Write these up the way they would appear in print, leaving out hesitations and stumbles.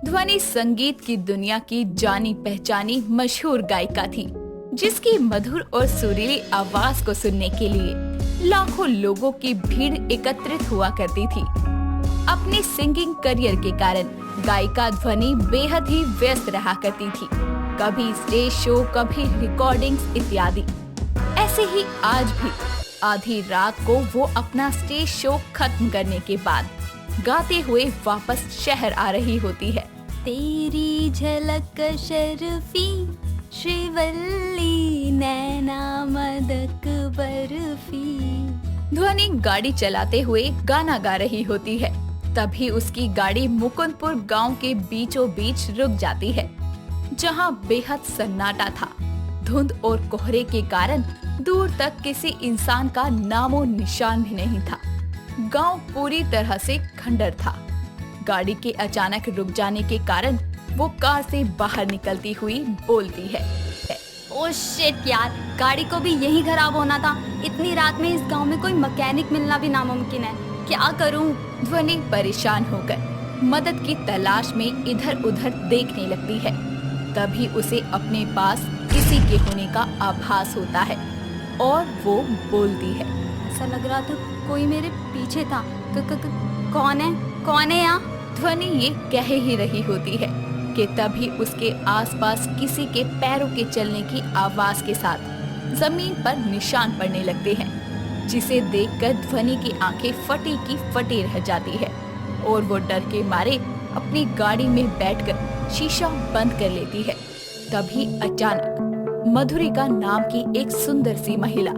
ध्वनि संगीत की दुनिया की जानी पहचानी मशहूर गायिका थी, जिसकी मधुर और सुरीली आवाज को सुनने के लिए लाखों लोगों की भीड़ एकत्रित हुआ करती थी। अपने सिंगिंग करियर के कारण गायिका ध्वनि बेहद ही व्यस्त रहा करती थी, कभी स्टेज शो, कभी रिकॉर्डिंग्स इत्यादि। ऐसे ही आज भी आधी रात को वो अपना स्टेज शो खत्म करने के बाद गाते हुए वापस शहर आ रही होती है। तेरी झलक शर्फी श्रीवल्ली नैना मदक बर्फी। ध्वनि गाड़ी चलाते हुए गाना गा रही होती है, तभी उसकी गाड़ी मुकुंदपुर गांव के बीचों बीच रुक जाती है, जहां बेहद सन्नाटा था। धुंध और कोहरे के कारण दूर तक किसी इंसान का नामो निशान भी नहीं था। गांव पूरी तरह से खंडर था। गाड़ी के अचानक रुक जाने के कारण वो कार से बाहर निकलती हुई बोलती है, ओह शिट यार, गाड़ी को भी यही खराब होना था। इतनी रात में इस गांव में कोई मैकेनिक मिलना भी नामुमकिन है। क्या करूं? ध्वनि परेशान होकर मदद की तलाश में इधर उधर देखने लगती है। तभी उसे अपने पास किसी के होने का आभास होता है और वो बोलती है, ऐसा लग रहा था कोई मेरे पीछे था। कौन है? कौन है यहाँ? ध्वनि ये कह ही रही होती है कि तभी उसके आसपास किसी के पैरों के चलने की आवाज के साथ जमीन पर निशान पड़ने लगते हैं, जिसे देखकर ध्वनि की आंखें फटी की फटी रह जाती है और वो डर के मारे अपनी गाड़ी में बैठकर शीशा बंद कर लेती है। तभी अचानक मधुरिका नाम की एक सुंदर सी महिला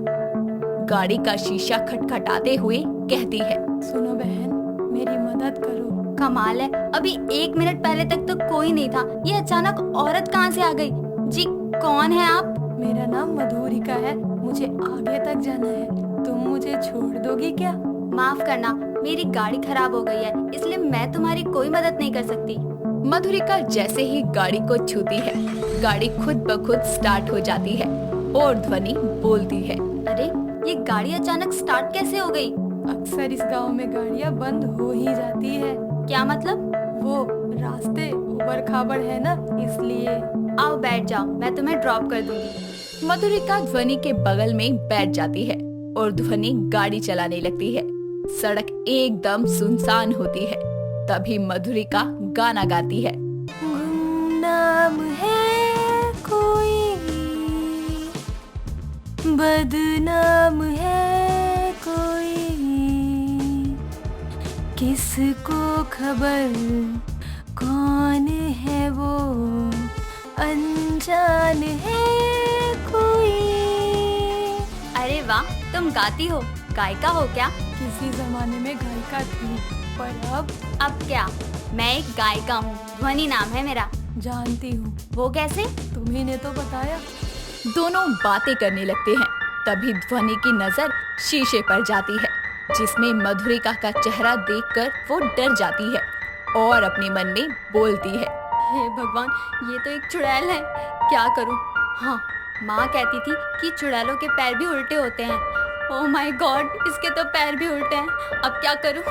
गाड़ी का शीशा खटखटाते हुए कहती है, सुनो बहन, मेरी मदद करो। कमाल है, अभी 1 मिनट पहले तक तो कोई नहीं था, ये अचानक औरत कहाँ से आ गई? जी कौन है आप? मेरा नाम मधुरिका है, मुझे आगे तक जाना है, तुम मुझे छोड़ दोगी क्या? माफ करना, मेरी गाड़ी खराब हो गई है, इसलिए मैं तुम्हारी कोई मदद नहीं कर सकती। मधुरिका जैसे ही गाड़ी को छूती है, गाड़ी खुद ब खुद स्टार्ट हो जाती है और ध्वनि बोलती है, अरे ये गाड़ी अचानक स्टार्ट कैसे हो गई? अक्सर इस गांव में गाड़ियां बंद हो ही जाती है। क्या मतलब? वो रास्ते उबड़ खाबड़ है ना, इसलिए। आओ बैठ जाओ, मैं तुम्हें ड्रॉप कर दूंगी। मधुरिका ध्वनि के बगल में बैठ जाती है और ध्वनि गाड़ी चलाने लगती है। सड़क एकदम सुनसान होती है। तभी मधुरिका गाना गाती है, गुमनाम है कोई, बदनाम है कोई, किसको खबर कौन है वो, अनजान है कोई। अरे वाह, तुम गाती हो, गायिका हो क्या? किसी जमाने में गायिका थी, पर अब क्या? मैं एक गायिका हूँ, ध्वनि नाम है मेरा। जानती हूँ। वो कैसे? तुम्ही ने तो बताया। दोनों बातें करने लगते हैं। तभी ध्वनि की नजर शीशे पर जाती है, जिसमें मधुरिका का चेहरा देखकर वो डर जाती है और अपने मन में बोलती है, हे भगवान, ये तो एक चुड़ैल है, क्या करूं? हाँ, माँ कहती थी कि चुड़ैलों के पैर भी उल्टे होते हैं। ओह माय गॉड, इसके तो पैर भी उल्टे हैं। अब क्या करूं?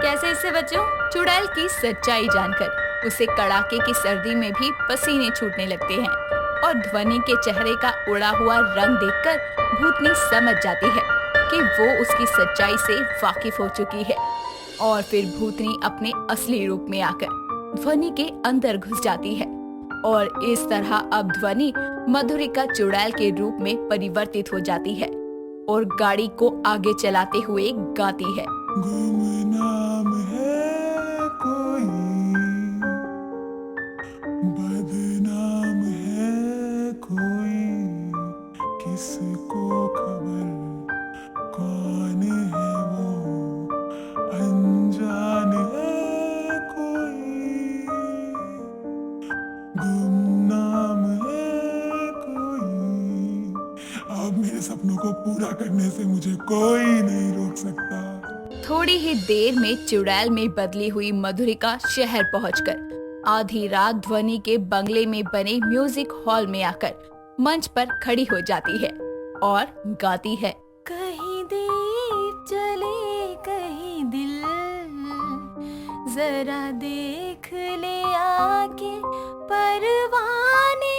कैसे इससे बचूं? चुड़ैल की सच्चाई जानकर उसे कड़ाके की सर्दी में भी पसीने छूटने लगते हैं और ध्वनि के चेहरे का उड़ा हुआ रंग देखकर भूतनी समझ जाती है कि वो उसकी सच्चाई से वाकिफ हो चुकी है और फिर भूतनी अपने असली रूप में आकर ध्वनि के अंदर घुस जाती है और इस तरह अब ध्वनि मधुरिका चुड़ैल के रूप में परिवर्तित हो जाती है और गाड़ी को आगे चलाते हुए गाती है, गुमनाम है कोई, बदनाम है कोई, किसको खबर कौन है वो, अनजान है कोई, गुमनाम है कोई। अब मेरे सपनों को पूरा करने से मुझे कोई नहीं रोक सकता। थोड़ी ही देर में चुड़ैल में बदली हुई मधुरिका शहर पहुंचकर आधी रात ध्वनि के बंगले में बने म्यूजिक हॉल में आकर मंच पर खड़ी हो जाती है और गाती है, कहीं दीप जले कहीं दिल जरा देख ले आके परवाने,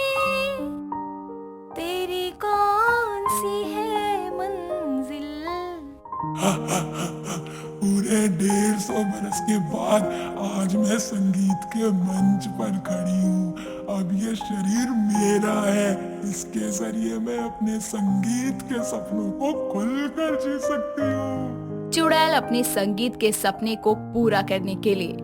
तेरी कौन सी है मंजिल। पूरे 150 बरस के बाद आज मैं संगीत के मंच पर खड़ी हूँ। अब ये शरीर मेरा है, इसके जरिए मैं अपने संगीत के सपनों को खुलकर जी सकती हूँ। चुड़ैल अपने संगीत के सपने को पूरा करने के लिए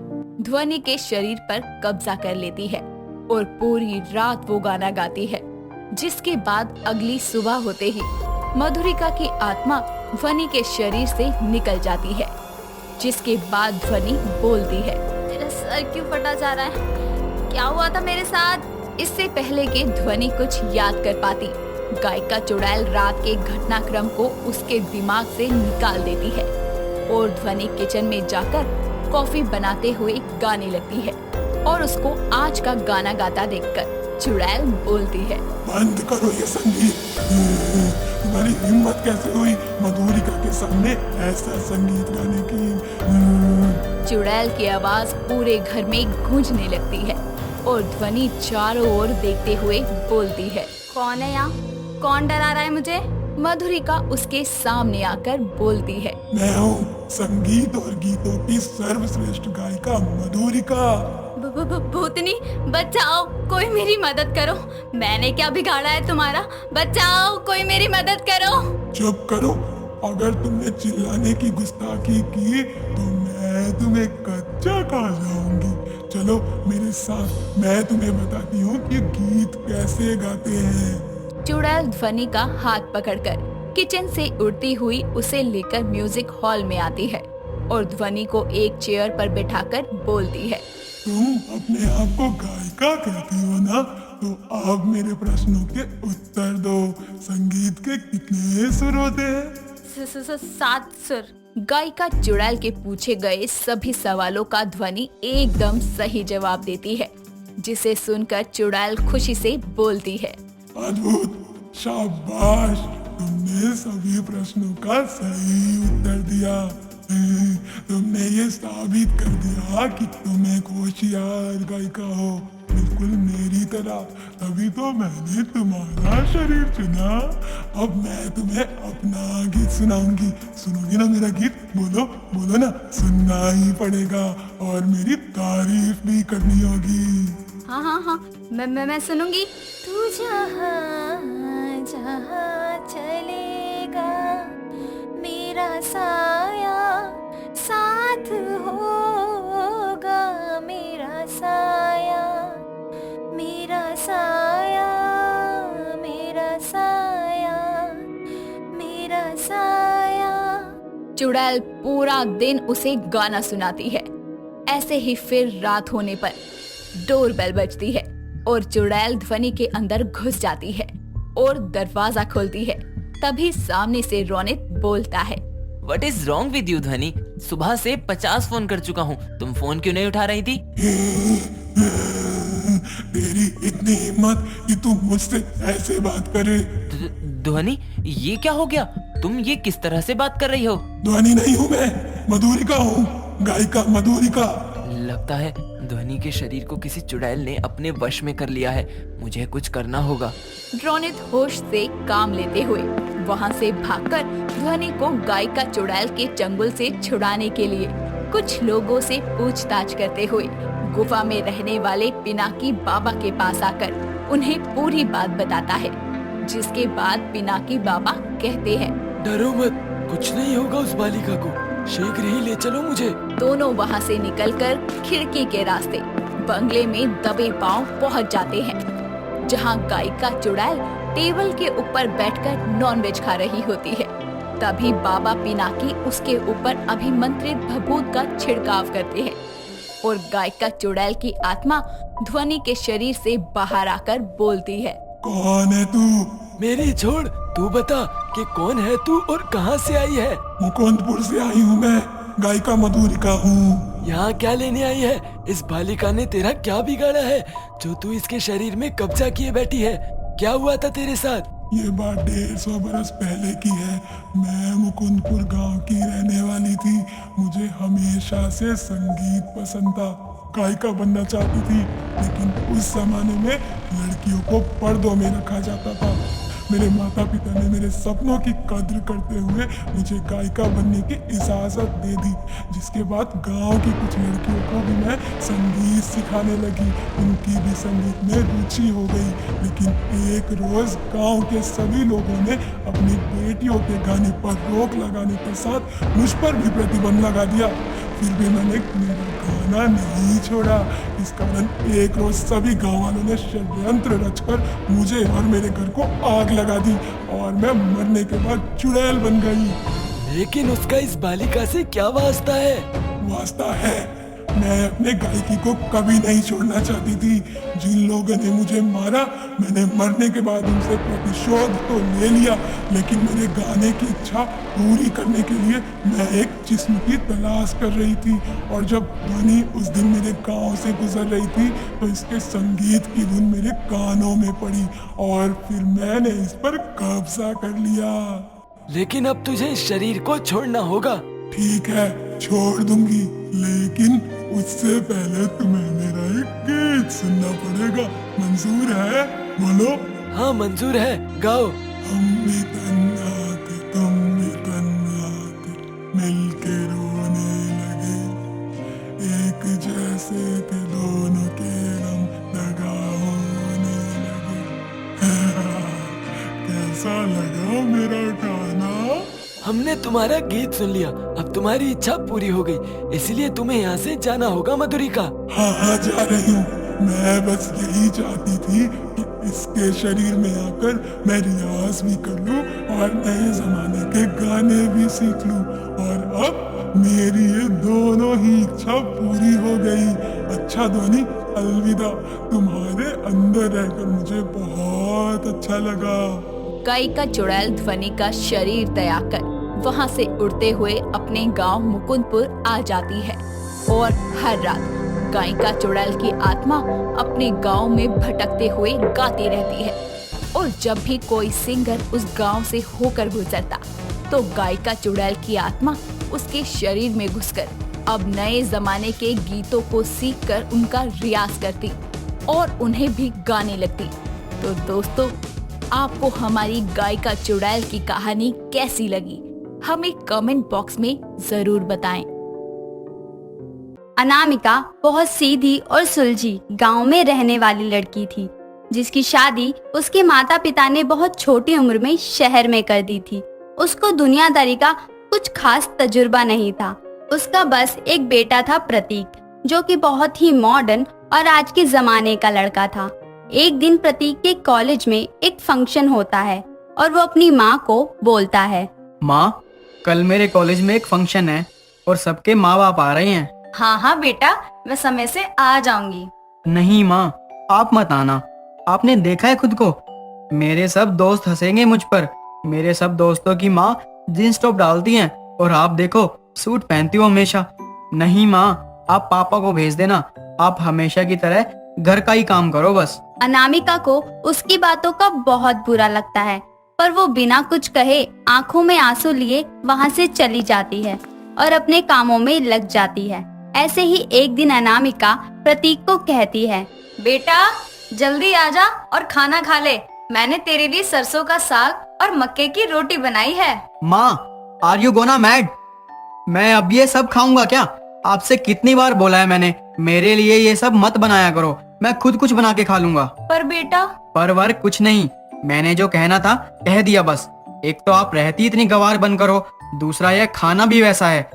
ध्वनि के शरीर पर कब्जा कर लेती है और पूरी रात वो गाना गाती है, जिसके बाद अगली सुबह होते ही मधुरिका की आत्मा ध्वनि के शरीर से निकल जाती है, जिसके बाद ध्वनि बोलती है। मेरा सर क्यों फटा जा रहा है? क्या हुआ था मेरे साथ? इससे पहले कि ध्वनि कुछ याद कर पाती, गायिका चुड़ैल रात के घटनाक्रम को उसके दिमाग से निकाल देती है और ध्वनि किचन में जाकर कॉफी बनाते हुए गाने लगती है और उसको आज का गाना गाता देखकर चुड़ैल बोलती है, बंद करो ये संगीत। तुम्हारी हिम्मत कैसे हुई मधुरिका के सामने ऐसा संगीत गाने की? चुड़ैल की आवाज पूरे घर में गूंजने लगती है और ध्वनि चारों ओर देखते हुए बोलती है, कौन है यहाँ? कौन डरा रहा है मुझे? मधुरिका उसके सामने आकर बोलती है, मैं हूँ संगीत और गीतों की सर्वश्रेष्ठ गायिका मधुरिका। भूतनी, बचाओ, कोई मेरी मदद करो। मैंने क्या बिगाड़ा है तुम्हारा? बचाओ, कोई मेरी मदद करो। चुप करो, अगर तुमने चिल्लाने की गुस्ताखी की तो मैं तुम्हें कच्चा खा जाऊंगी। चलो मेरे साथ, मैं तुम्हें बताती हूँ कि गीत कैसे गाते हैं। चुड़ैल ध्वनि का हाथ पकड़कर किचन से उड़ती हुई उसे लेकर म्यूजिक हॉल में आती है और ध्वनि को एक चेयर पर बिठाकर बोलती है, तुम अपने आप को गायिका कहती हो ना, तो अब मेरे प्रश्नों के उत्तर दो। संगीत के कितने सुर होते हैं? 7 सुर। गायिका चुड़ैल के पूछे गए सभी सवालों का ध्वनि एकदम सही जवाब देती है, जिसे सुनकर चुड़ैल खुशी से बोलती है, अद्भुत, शाबाश, तुमने सभी प्रश्नों का सही उत्तर दिया। तुमने ये साबित कर दिया कि तुम एक होशियार गायिका हो, बिल्कुल मेरी तरह। तभी तो मैंने तुम्हारा शरीर चुना। अब मैं तुम्हें अपना गीत सुनाऊंगी। सुनोगी ना मेरा गीत? बोलो बोलो ना, सुनना ही पड़ेगा और मेरी तारीफ भी करनी होगी। हाँ हाँ हाँ, मैं सुनूंगी। तू जहाँ जहाँ चलेगा मेरा साया साथ होगा, मेरा साया, मेरा साया, मेरा साया, मेरा साया। चुड़ैल पूरा दिन उसे गाना सुनाती है। ऐसे ही फिर रात होने पर डोरबेल बजती है और चुड़ैल ध्वनि के अंदर घुस जाती है और दरवाजा खोलती है। तभी सामने से रोनित बोलता है, What is wrong with you ध्वनि? सुबह से 50 फोन कर चुका हूँ, तुम फोन क्यों नहीं उठा रही थी? तेरी इतनी हिम्मत कि तुम मुझसे ऐसे बात करे? ध्वनि, ये क्या हो गया? तुम ये किस तरह से बात कर रही हो? ध्वनि नहीं हूँ मैं, मधुरिका हूँ, गायिका मधुरिका। लगता है ध्वनि के शरीर को किसी चुड़ैल ने अपने वश में कर लिया है। मुझे कुछ करना होगा। रोनित होश से काम लेते हुए वहाँ से भागकर ध्वनि को गायिका चुड़ैल के चंगुल से छुड़ाने के लिए कुछ लोगों से पूछताछ करते हुए गुफा में रहने वाले पिनाकी बाबा के पास आकर उन्हें पूरी बात बताता है, जिसके बाद पिनाकी बाबा कहते हैं, डरो मत, कुछ नहीं होगा उस बालिका को, शीघ्र ही ले चलो मुझे। दोनों वहाँ से निकलकर खिड़की के रास्ते बंगले में दबे पांव पहुँच जाते हैं, जहाँ गायिका चुड़ैल टेबल के ऊपर बैठकर नॉनवेज खा रही होती है। तभी बाबा पिनाकी उसके ऊपर अभिमंत्रित भभूत का छिड़काव करते हैं और गायिका चुड़ैल की आत्मा ध्वनि के शरीर से बाहर आकर बोलती है, कौन है तू? मेरी छोड़, तू बता कि कौन है तू और कहाँ से आई है? मुकुंदपुर से आई हूँ मैं, गायिका मधुरिका हूँ। यहाँ क्या लेने आई है? इस बालिका ने तेरा क्या बिगाड़ा है जो तू इसके शरीर में कब्जा किए बैठी है? क्या हुआ था तेरे साथ? ये बात 150 बरस पहले की है। मैं मुकुंदपुर गांव की रहने वाली थी। मुझे हमेशा से संगीत पसंद था। गायिका बनना चाहती थी, लेकिन उस जमाने में लड़कियों को पर्दों में रखा जाता था। मेरे माता पिता ने मेरे सपनों की कद्र करते हुए मुझे गायिका बनने की इजाज़त दे दी, जिसके बाद गांव की कुछ लड़कियों को भी मैं संगीत सिखाने लगी। उनकी भी संगीत में रुचि हो गई। लेकिन एक रोज़ गांव के सभी लोगों ने अपनी बेटियों के गाने पर रोक लगाने के साथ मुझ पर भी प्रतिबंध लगा दिया। फिर भी मैंने मेरा गाना नहीं छोड़ा। इस कारण एक रोज सभी गांव वालों ने षड्यंत्र रचकर मुझे और मेरे घर को आग लगा दी और मैं मरने के बाद चुड़ैल बन गई। लेकिन उसका इस बालिका से क्या वास्ता है? वास्ता है, मैं अपने गायकी को कभी नहीं छोड़ना चाहती थी। जिन लोगों ने मुझे मारा, मैंने मरने के बाद उनसे प्रतिशोध तो ले लिया, लेकिन मेरे गाने की इच्छा पूरी करने के लिए मैं एक जिस्म की तलाश कर रही थी। और जब ध्वनि उस दिन मेरे गांव से गुजर रही थी, तो इसके संगीत की धुन मेरे कानों में पड़ी और फिर मैंने इस पर कब्जा कर लिया। लेकिन अब तुझे इस शरीर को छोड़ना होगा। ठीक है, छोड़ दूंगी, लेकिन उससे पहले तुम्हें मेरा एक गीत सुनना पड़ेगा। मंजूर है? बोलो। हाँ मंजूर है, गाओ। हम भी तन्हा थे, तुम भी तन्हा थे, मिलके रोने लगे, एक जैसे थे दोनों के गम, दगा होने लगे। कैसा लगा मेरा गाना? हमने तुम्हारा गीत सुन लिया। अब तुम्हारी इच्छा पूरी हो गई, इसलिए तुम्हें यहाँ से जाना होगा मधुरिका। हाँ, जा रही हूँ। मैं बस यही चाहती थी कि इसके शरीर में आकर मैं रियाज भी कर लूं और नए जमाने के गाने भी सीख लूं। और अब मेरी ये दोनों ही इच्छा पूरी हो गई। अच्छा ध्वनि, अलविदा। तुम्हारे अंदर रहकर मुझे बहुत अच्छा लगा। गायिका चुड़ैल ध्वनि का शरीर त्याग कर वहाँ से उड़ते हुए अपने गांव मुकुंदपुर आ जाती है और हर रात गायिका चुड़ैल की आत्मा अपने गांव में भटकते हुए गाती रहती है। और जब भी कोई सिंगर उस गांव से होकर गुजरता, तो गायिका चुड़ैल की आत्मा उसके शरीर में घुसकर अब नए जमाने के गीतों को सीखकर उनका रियाज करती और उन्हें भी गाने लगती। तो दोस्तों, आपको हमारी गायिका चुड़ैल की कहानी कैसी लगी, हमें कमेंट बॉक्स में जरूर बताएं। अनामिका बहुत सीधी और सुलझी गांव में रहने वाली लड़की थी, जिसकी शादी उसके माता पिता ने बहुत छोटी उम्र में शहर में कर दी थी। उसको दुनियादारी का कुछ खास तजुर्बा नहीं था। उसका बस एक बेटा था प्रतीक, जो कि बहुत ही मॉडर्न और आज के जमाने का लड़का था। एक दिन प्रतीक के कॉलेज में एक फंक्शन होता है और वो अपनी माँ को बोलता है, माँ, कल मेरे कॉलेज में एक फंक्शन है और सबके माँ बाप आ रहे हैं। हाँ हाँ बेटा, मैं समय से आ जाऊंगी। नहीं माँ, आप मत आना। आपने देखा है खुद को, मेरे सब दोस्त हंसेंगे मुझ पर। मेरे सब दोस्तों की माँ जींस टॉप डालती हैं और आप देखो सूट पहनती हो हमेशा। नहीं माँ, आप पापा को भेज देना। आप हमेशा की तरह घर का ही काम करो बस। अनामिका को उसकी बातों का बहुत बुरा लगता है, पर वो बिना कुछ कहे आंखों में आंसू लिए वहाँ से चली जाती है और अपने कामों में लग जाती है। ऐसे ही एक दिन अनामिका प्रतीक को कहती है, बेटा जल्दी आजा और खाना खा ले। मैंने तेरे लिए सरसों का साग और मक्के की रोटी बनाई है। माँ, आर यू गोना मैड? मैं अब ये सब खाऊंगा क्या? आपसे कितनी बार बोला है मैंने, मेरे लिए ये सब मत बनाया करो, मैं खुद कुछ बना के खा लूंगा। पर बेटा। पर वर कुछ नहीं, मैंने जो कहना था कह दिया बस। एक तो आप रहती इतनी गंवार बनकर हो, दूसरा यह खाना भी वैसा है।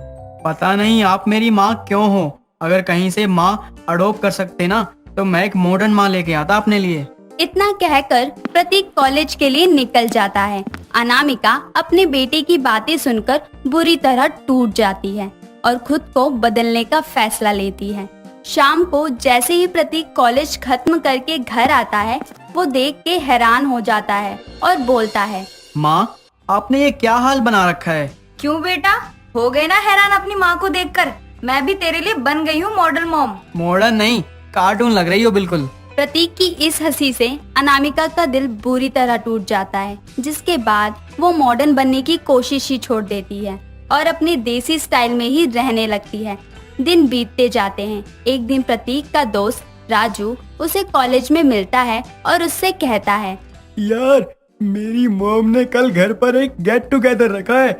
पता नहीं आप मेरी माँ क्यों हो। अगर कहीं से माँ अडॉप्ट कर सकते ना, तो मैं एक मॉडर्न माँ लेके आता अपने लिए। इतना कहकर प्रतीक कॉलेज के लिए निकल जाता है। अनामिका अपने बेटे की बातें सुनकर बुरी तरह टूट जाती है और खुद को बदलने का फैसला लेती है। शाम को जैसे ही प्रतीक कॉलेज खत्म करके घर आता है, वो देख के हैरान हो जाता है और बोलता है, माँ, आपने ये क्या हाल बना रखा है? क्यों बेटा, हो गए ना हैरान अपनी माँ को देखकर? मैं भी तेरे लिए बन गई हूँ मॉडल मॉम। मॉडर्न नहीं, कार्टून लग रही हो बिल्कुल। प्रतीक की इस हंसी से अनामिका का दिल बुरी तरह टूट जाता है, जिसके बाद वो मॉडर्न बनने की कोशिश ही छोड़ देती है और अपने देसी स्टाइल में ही रहने लगती है। दिन बीतते जाते हैं। एक दिन प्रतीक का दोस्त राजू उसे कॉलेज में मिलता है और उससे कहता है, यार मेरी मॉम ने कल घर पर एक गेट टुगेदर रखा है,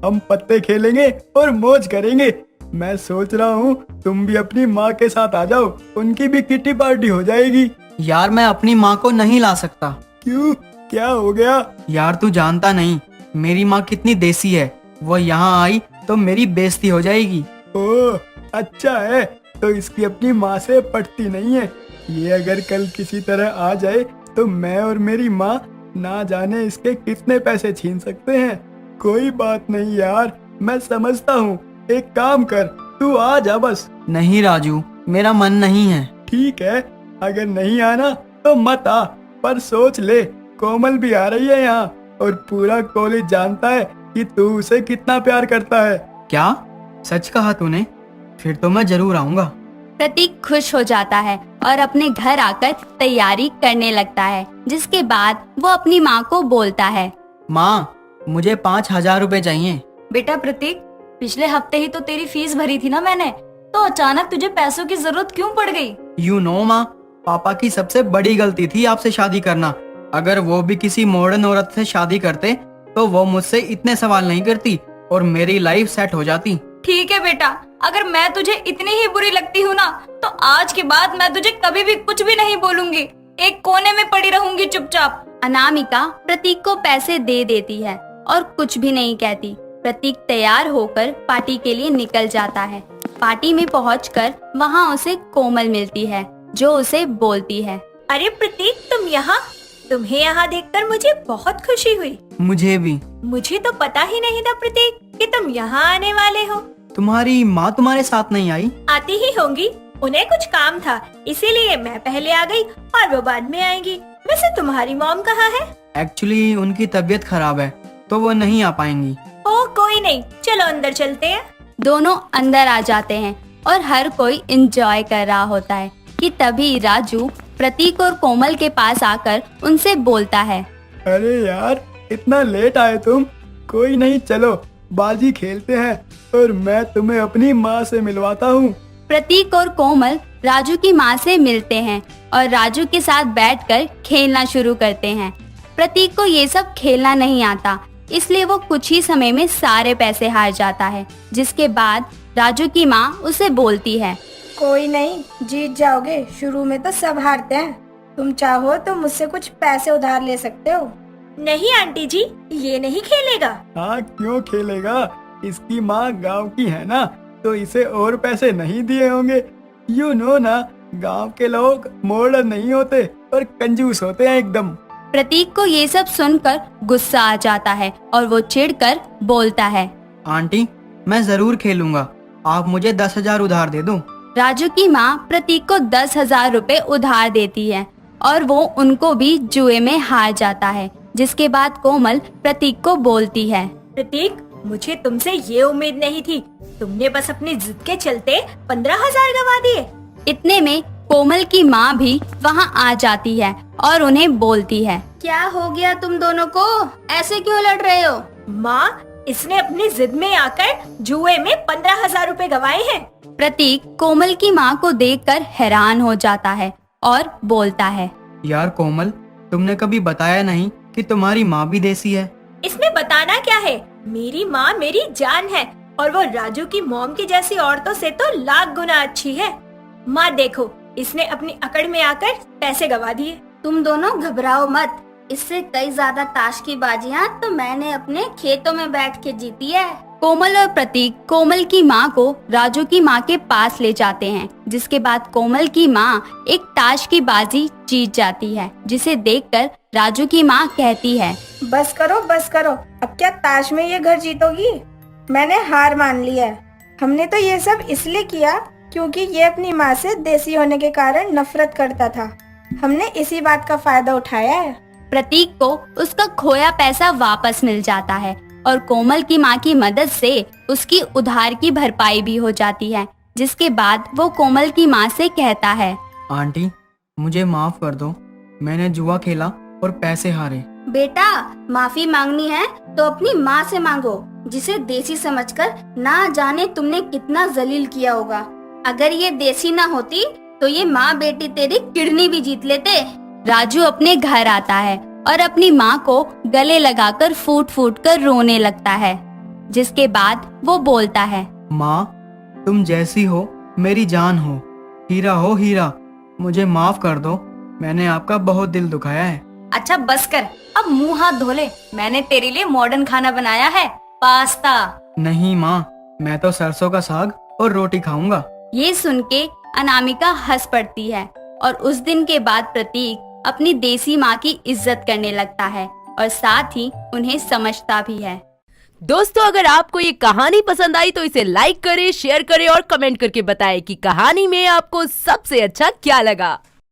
हम पत्ते खेलेंगे और मौज करेंगे। मैं सोच रहा हूँ तुम भी अपनी माँ के साथ आ जाओ, उनकी भी किट्टी पार्टी हो जाएगी। यार मैं अपनी माँ को नहीं ला सकता। क्यों, क्या हो गया? यार तू जानता नहीं मेरी माँ कितनी देसी है, वो यहाँ आई तो मेरी बेइज्जती हो जाएगी। ओह अच्छा है, तो इसकी अपनी माँ से पटती नहीं है। ये अगर कल किसी तरह आ जाए तो मैं और मेरी माँ ना जाने इसके कितने पैसे छीन सकते हैं। कोई बात नहीं यार, मैं समझता हूँ। एक काम कर, तू आ जा बस। नहीं राजू, मेरा मन नहीं है। ठीक है, अगर नहीं आना तो मत आ, पर सोच ले कोमल भी आ रही है यहाँ और पूरा कॉलेज जानता है कि तू उसे कितना प्यार करता है। क्या सच कहा तूने? फिर तो मैं जरूर आऊंगा। प्रतीक खुश हो जाता है और अपने घर आकर तैयारी करने लगता है, जिसके बाद वो अपनी माँ को बोलता है, माँ मुझे 5,000 रुपए चाहिए। बेटा प्रतीक, पिछले हफ्ते ही तो तेरी फीस भरी थी ना मैंने, तो अचानक तुझे पैसों की जरूरत क्यों पड़ गई? यू नो माँ, पापा की सबसे बड़ी गलती थी आपसे शादी करना। अगर वो भी किसी मॉडर्न औरत से शादी करते तो वो मुझसे इतने सवाल नहीं करती और मेरी लाइफ सेट हो जाती। ठीक है बेटा, अगर मैं तुझे इतनी ही बुरी लगती हूँ ना, तो आज के बाद मैं तुझे कभी भी कुछ भी नहीं बोलूंगी, एक कोने में पड़ी रहूंगी चुपचाप। अनामिका प्रतीक को पैसे दे देती है और कुछ भी नहीं कहती। प्रतीक तैयार होकर पार्टी के लिए निकल जाता है। पार्टी में पहुंचकर वहां उसे कोमल मिलती है, जो उसे बोलती है, अरे प्रतीक, तुम यहाँ? तुम्हें यहाँ देखकर मुझे बहुत खुशी हुई। मुझे भी। मुझे तो पता ही नहीं था प्रतीक कि तुम यहाँ आने वाले हो। तुम्हारी माँ तुम्हारे साथ नहीं आई? आती ही होंगी, उन्हें कुछ काम था, इसीलिए मैं पहले आ गई और वो बाद में आएंगी। वैसे तुम्हारी मॉम कहाँ है? एक्चुअली उनकी तबीयत खराब है तो वो नहीं आ पाएंगी। ओह कोई नहीं, चलो अंदर चलते हैं। दोनों अंदर आ जाते हैं और हर कोई एंजॉय कर रहा होता है कि तभी राजू प्रतीक और कोमल के पास आकर उनसे बोलता है, अरे यार इतना लेट आए तुम? कोई नहीं, चलो बाजी खेलते हैं और मैं तुम्हें अपनी माँ से मिलवाता हूँ। प्रतीक और कोमल राजू की माँ से मिलते हैं और राजू के साथ बैठकर खेलना शुरू करते हैं। प्रतीक को ये सब खेलना नहीं आता, इसलिए वो कुछ ही समय में सारे पैसे हार जाता है, जिसके बाद राजू की माँ उसे बोलती है, कोई नहीं, जीत जाओगे। शुरू में तो सब हारते हैं। तुम चाहो तो मुझसे कुछ पैसे उधार ले सकते हो। नहीं आंटी जी, ये नहीं खेलेगा। हाँ क्यों खेलेगा? इसकी माँ गांव की है ना, तो इसे और पैसे नहीं दिए होंगे। यू नो ना, गांव के लोग मॉडर्न नहीं होते और कंजूस होते हैं एकदम। प्रतीक को ये सब सुनकर गुस्सा आ जाता है और वो चिढ़कर बोलता है, आंटी मैं जरूर खेलूंगा, आप मुझे 10,000 उधार दे दो। राजू की माँ प्रतीक को 10,000 रुपए उधार देती है और वो उनको भी जुए में हार जाता है, जिसके बाद कोमल प्रतीक को बोलती है, प्रतीक, मुझे तुमसे ये उम्मीद नहीं थी। तुमने बस अपनी जिद के चलते 15,000 गवा दिए। इतने में कोमल की माँ भी वहाँ आ जाती है और उन्हें बोलती है, क्या हो गया तुम दोनों को? ऐसे क्यों लड़ रहे हो? माँ, इसने अपनी जिद में आकर जुए में 15,000 रुपए गवाए हैं। प्रतीक कोमल की माँ को देखकर हैरान हो जाता है और बोलता है, यार कोमल, तुमने कभी बताया नहीं कि तुम्हारी माँ भी देसी है। इसमें बताना क्या है, मेरी माँ मेरी जान है और वो राजू की मॉम की जैसी औरतों से तो लाख गुना अच्छी है। माँ देखो, इसने अपनी अकड़ में आकर पैसे गवा दिए। तुम दोनों घबराओ मत, इससे कई ज्यादा ताश की बाजियां तो मैंने अपने खेतों में बैठ के जीती है। कोमल और प्रतीक कोमल की माँ को राजू की माँ के पास ले जाते हैं, जिसके बाद कोमल की माँ एक ताश की बाजी जीत जाती है, जिसे देखकर राजू की माँ कहती है, बस करो बस करो, अब क्या ताश में ये घर जीतोगी? मैंने हार मान ली है। हमने तो ये सब इसलिए किया क्योंकि ये अपनी माँ से देसी होने के कारण नफरत करता था। हमने इसी बात का फायदा उठाया है। प्रतीक को उसका खोया पैसा वापस मिल जाता है और कोमल की माँ की मदद से उसकी उधार की भरपाई भी हो जाती है, जिसके बाद वो कोमल की माँ से कहता है, आंटी मुझे माफ कर दो। मैंने जुआ खेला और पैसे हारे। बेटा, माफी मांगनी है तो अपनी माँ से मांगो, जिसे देसी समझकर ना जाने तुमने कितना जलील किया होगा। अगर ये देसी ना होती तो ये माँ बेटी तेरी किडनी भी जीत लेते। राजू अपने घर आता है और अपनी माँ को गले लगाकर फूट फूट कर रोने लगता है, जिसके बाद वो बोलता है, माँ, तुम जैसी हो मेरी जान हो, हीरा हो हीरा। मुझे माफ कर दो, मैंने आपका बहुत दिल दुखाया है। अच्छा बस कर, अब मुंह हाथ धो ले। मैंने तेरे लिए मॉडर्न खाना बनाया है, पास्ता। नहीं माँ, मैं तो सरसों का साग और रोटी खाऊंगा। ये सुन के अनामिका हंस पड़ती है और उस दिन के बाद प्रतीक अपनी देसी माँ की इज्जत करने लगता है और साथ ही उन्हें समझता भी है। दोस्तों, अगर आपको ये कहानी पसंद आई तो इसे लाइक करें, शेयर करें और कमेंट करके बताएं कि कहानी में आपको सबसे अच्छा क्या लगा।